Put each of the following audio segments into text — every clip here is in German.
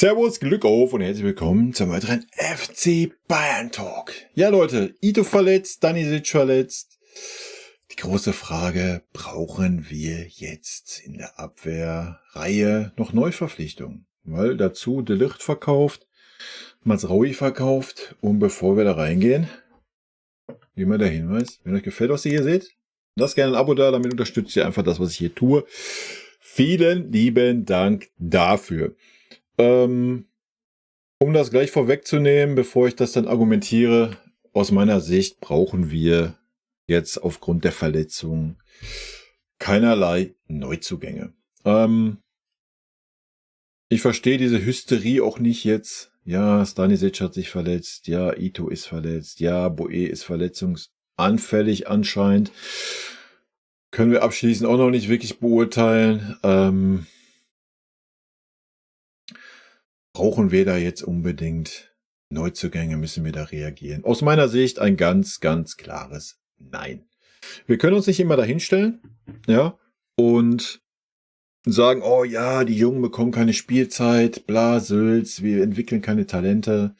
Servus, Glück auf und herzlich willkommen zum weiteren FC Bayern Talk. Ja Leute, Ito verletzt, Stanisic verletzt. Die große Frage, brauchen wir jetzt in der Abwehrreihe noch Neuverpflichtungen? Weil dazu De Ligt verkauft, Mazraoui verkauft und bevor wir da reingehen, wie immer der Hinweis, wenn euch gefällt, was ihr hier seht, lasst gerne ein Abo da, damit unterstützt ihr einfach das, was ich hier tue. Vielen lieben Dank dafür. Um das gleich vorwegzunehmen, bevor ich das dann argumentiere, aus meiner Sicht brauchen wir jetzt aufgrund der Verletzung keinerlei Neuzugänge. Ich verstehe diese Hysterie auch nicht jetzt. Ja, Stanisic hat sich verletzt, ja, Ito ist verletzt, ja, Boe ist verletzungsanfällig anscheinend. Können wir abschließend auch noch nicht wirklich beurteilen. Brauchen wir da jetzt unbedingt Neuzugänge? Müssen wir da reagieren? Aus meiner Sicht ein ganz, ganz klares Nein. Wir können uns nicht immer dahinstellen, ja, und sagen, oh ja, die Jungen bekommen keine Spielzeit, bla, Sülz, wir entwickeln keine Talente.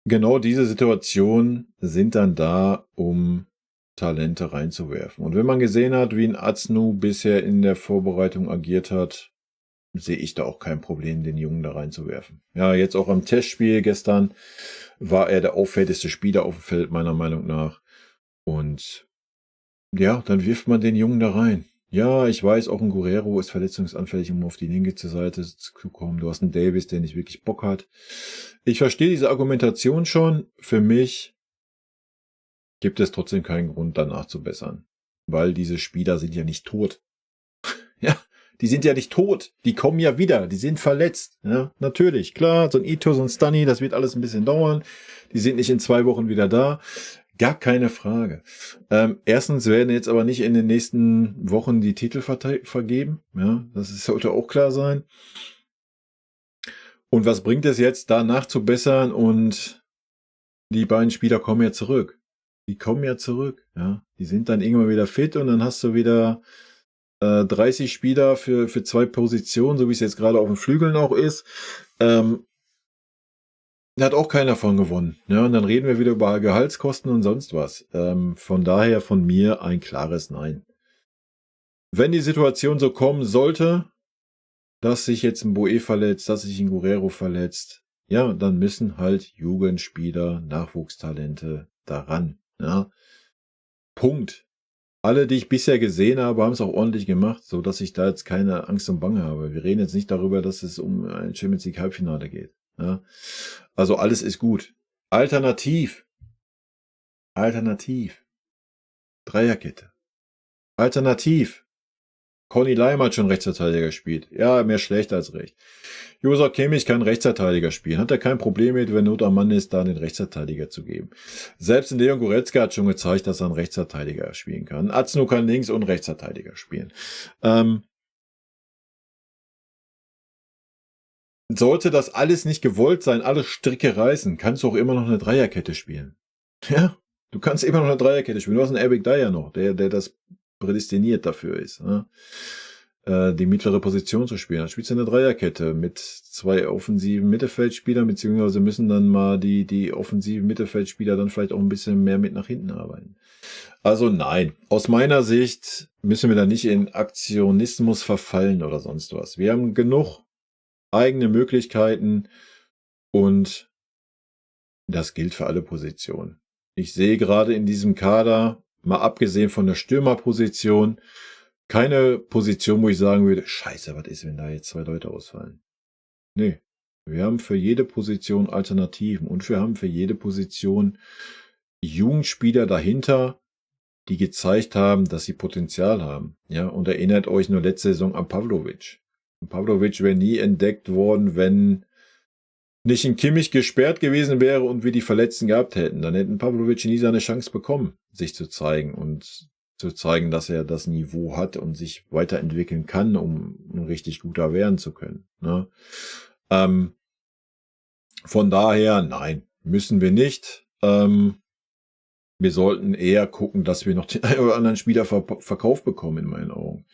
Genau diese Situationen sind dann da, um Talente reinzuwerfen. Und wenn man gesehen hat, wie ein Aznu bisher in der Vorbereitung agiert hat, sehe ich da auch kein Problem, den Jungen da reinzuwerfen. Ja, jetzt auch am Testspiel gestern war er der auffälligste Spieler auf dem Feld, meiner Meinung nach. Und ja, dann wirft man den Jungen da rein. Ja, ich weiß, auch ein Guerrero ist verletzungsanfällig, um auf die linke Seite zu kommen. Du hast einen Davis, der nicht wirklich Bock hat. Ich verstehe diese Argumentation schon. Für mich gibt es trotzdem keinen Grund, danach zu bessern. Weil diese Spieler sind ja nicht tot. Ja. Die sind ja nicht tot, die kommen ja wieder, die sind verletzt. Ja, natürlich, klar, so ein Ito, so ein Stunny, das wird alles ein bisschen dauern. Die sind nicht in 2 Wochen wieder da. Gar keine Frage. Erstens werden jetzt aber nicht in den nächsten Wochen die Titel vergeben. Ja, sollte auch klar sein. Und was bringt es jetzt, da nachzubessern und die beiden Spieler kommen ja zurück. Die kommen ja zurück, ja. Die sind dann irgendwann wieder fit und dann hast du wieder 30 Spieler für 2 Positionen, so wie es jetzt gerade auf den Flügeln auch ist. Da hat auch keiner von gewonnen. Ja, und dann reden wir wieder über Gehaltskosten und sonst was. Von daher von mir ein klares Nein. Wenn die Situation so kommen sollte, dass sich jetzt ein Boe verletzt, dass sich ein Guerrero verletzt, ja, dann müssen halt Jugendspieler, Nachwuchstalente daran. Ja. Punkt. Alle, die ich bisher gesehen habe, haben es auch ordentlich gemacht, so dass ich da jetzt keine Angst und Bange habe. Wir reden jetzt nicht darüber, dass es um ein Champions League Halbfinale geht. Ja? Also alles ist gut. Alternativ. Dreierkette. Alternativ. Conny Leim hat schon Rechtsverteidiger gespielt. Ja, mehr schlecht als recht. Josa Kimmich kann Rechtsverteidiger spielen. Hat er kein Problem mit, wenn Not am Mann ist, da den Rechtsverteidiger zu geben. Selbst Leon Goretzka hat schon gezeigt, dass er einen Rechtsverteidiger spielen kann. Aznu kann links und Rechtsverteidiger spielen. Sollte das alles nicht gewollt sein, alle Stricke reißen, kannst du auch immer noch eine Dreierkette spielen. Ja, du kannst immer noch eine Dreierkette spielen. Du hast einen Eric Dyer noch, der das prädestiniert dafür ist, ne? Die mittlere Position zu spielen. Dann spielst du eine Dreierkette mit 2 offensiven Mittelfeldspielern, beziehungsweise müssen dann mal die offensiven Mittelfeldspieler dann vielleicht auch ein bisschen mehr mit nach hinten arbeiten. Also nein, aus meiner Sicht müssen wir da nicht in Aktionismus verfallen oder sonst was. Wir haben genug eigene Möglichkeiten und das gilt für alle Positionen. Ich sehe gerade in diesem Kader, mal abgesehen von der Stürmerposition, keine Position, wo ich sagen würde, scheiße, was ist, wenn da jetzt 2 Leute ausfallen? Nee, wir haben für jede Position Alternativen und wir haben für jede Position Jugendspieler dahinter, die gezeigt haben, dass sie Potenzial haben. Ja, und erinnert euch nur letzte Saison an Pavlovic. Pavlovic wäre nie entdeckt worden, wenn nicht ein Kimmich gesperrt gewesen wäre und wir die Verletzten gehabt hätten. Dann hätten Pavlovic nie seine Chance bekommen, sich zu zeigen und zu zeigen, dass er das Niveau hat und sich weiterentwickeln kann, um ein richtig guter werden zu können. Ne? Von daher, nein, müssen wir nicht. Wir sollten eher gucken, dass wir noch den einen oder anderen Spieler verkauft bekommen, in meinen Augen.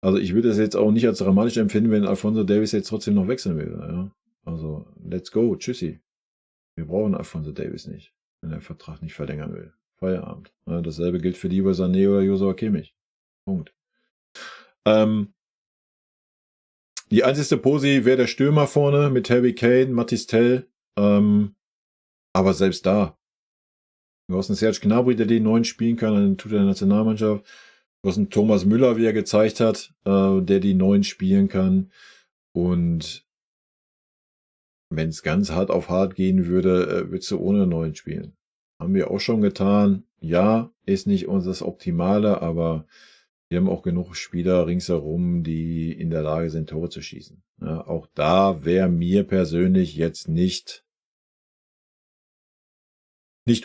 Also ich würde es jetzt auch nicht als dramatisch empfinden, wenn Alphonso Davies jetzt trotzdem noch wechseln will. Ja? Also let's go, tschüssi. Wir brauchen Alphonso Davies nicht, wenn er den Vertrag nicht verlängern will. Feierabend. Ja, dasselbe gilt für Leroy Sané oder Joshua Kimmich. Punkt. Die einzige Posi wäre der Stürmer vorne mit Harry Kane, Mathys Tel. Aber selbst da. Du hast einen Serge Gnabry, der den 9 spielen kann, dann tut er der Nationalmannschaft. Du hast einen Thomas Müller, wie er gezeigt hat, der die 9 spielen kann. Und wenn es ganz hart auf hart gehen würde, würdest du ohne 9 spielen. Haben wir auch schon getan. Ja, ist nicht das Optimale, aber wir haben auch genug Spieler ringsherum, die in der Lage sind, Tore zu schießen. Ja, auch da wäre mir persönlich jetzt nicht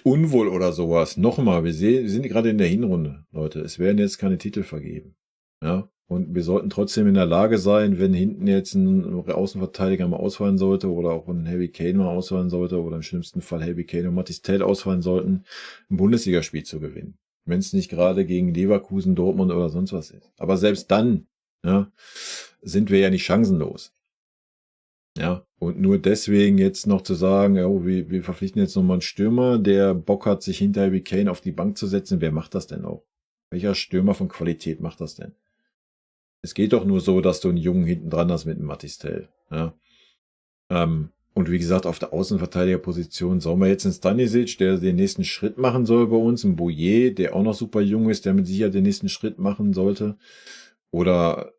unwohl oder sowas. Nochmal, wir sind gerade in der Hinrunde, Leute. Es werden jetzt keine Titel vergeben. Ja, und wir sollten trotzdem in der Lage sein, wenn hinten jetzt ein Außenverteidiger mal ausfallen sollte oder auch ein Harry Kane mal ausfallen sollte oder im schlimmsten Fall Harry Kane und Mathys Tel ausfallen sollten, ein Bundesligaspiel zu gewinnen. Wenn es nicht gerade gegen Leverkusen, Dortmund oder sonst was ist. Aber selbst dann, ja, sind wir ja nicht chancenlos. Ja, und nur deswegen jetzt noch zu sagen, ja, wir verpflichten jetzt nochmal einen Stürmer, der Bock hat, sich hinter Harry Kane auf die Bank zu setzen. Wer macht das denn auch? Welcher Stürmer von Qualität macht das denn? Es geht doch nur so, dass du einen Jungen hinten dran hast mit einem Mathys Tel. Ja. Und wie gesagt, auf der Außenverteidigerposition sollen wir jetzt einen Stanisic, der den nächsten Schritt machen soll bei uns, einen Bouillet, der auch noch super jung ist, der mit Sicherheit den nächsten Schritt machen sollte. Oder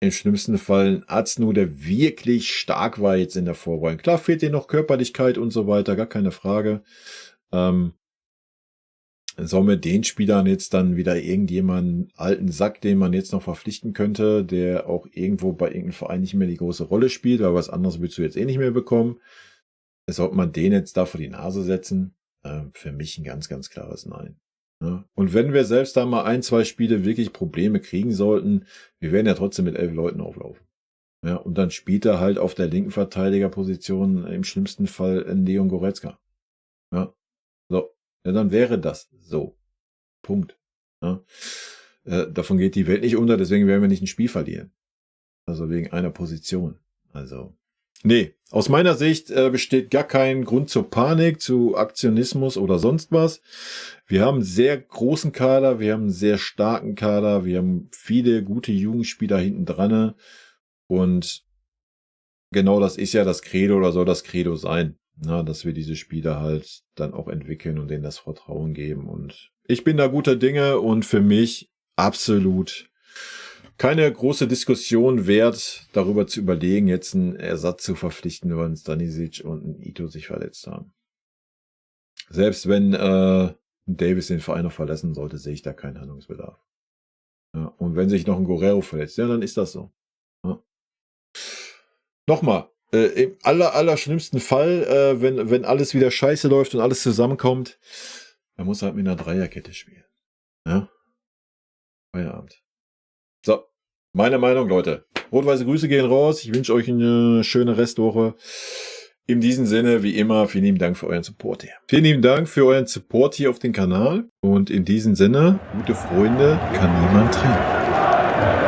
im schlimmsten Fall ein Aznu, der wirklich stark war jetzt in der Vorbereitung. Klar fehlt dir noch Körperlichkeit und so weiter, gar keine Frage. Sollen wir den Spielern jetzt dann wieder irgendjemanden alten Sack, den man jetzt noch verpflichten könnte, der auch irgendwo bei irgendeinem Verein nicht mehr die große Rolle spielt, aber was anderes willst du jetzt nicht mehr bekommen. Sollte man den jetzt da vor die Nase setzen? Für mich ein ganz, ganz klares Nein. Ja? Und wenn wir selbst da mal 1, 2 Spiele wirklich Probleme kriegen sollten, wir werden ja trotzdem mit 11 Leuten auflaufen. Ja, und dann spielt er halt auf der linken Verteidigerposition im schlimmsten Fall Leon Goretzka. Ja, so. Ja, dann wäre das so. Punkt. Ja. Davon geht die Welt nicht unter, deswegen werden wir nicht ein Spiel verlieren. Also wegen einer Position. Also, nee, aus meiner Sicht besteht gar kein Grund zur Panik, zu Aktionismus oder sonst was. Wir haben einen sehr großen Kader, wir haben einen sehr starken Kader, wir haben viele gute Jugendspieler hinten dran. Und genau das ist ja das Credo oder soll das Credo sein. Na, dass wir diese Spieler halt dann auch entwickeln und denen das Vertrauen geben. Und ich bin da guter Dinge und für mich absolut keine große Diskussion wert, darüber zu überlegen, jetzt einen Ersatz zu verpflichten, weil ein Stanisic und ein Ito sich verletzt haben. Selbst wenn Davis den Verein noch verlassen sollte, sehe ich da keinen Handlungsbedarf. Ja, und wenn sich noch ein Guerrero verletzt, ja, dann ist das so. Ja. Nochmal. Im aller schlimmsten Fall, wenn alles wieder scheiße läuft und alles zusammenkommt, dann muss er halt mit einer Dreierkette spielen. Ja? Feierabend. So, meine Meinung, Leute. Rot-weiße Grüße gehen raus. Ich wünsche euch eine schöne Restwoche. In diesem Sinne, wie immer, vielen lieben Dank für euren Support hier. Vielen lieben Dank für euren Support hier auf den Kanal. Und in diesem Sinne, gute Freunde kann niemand trennen.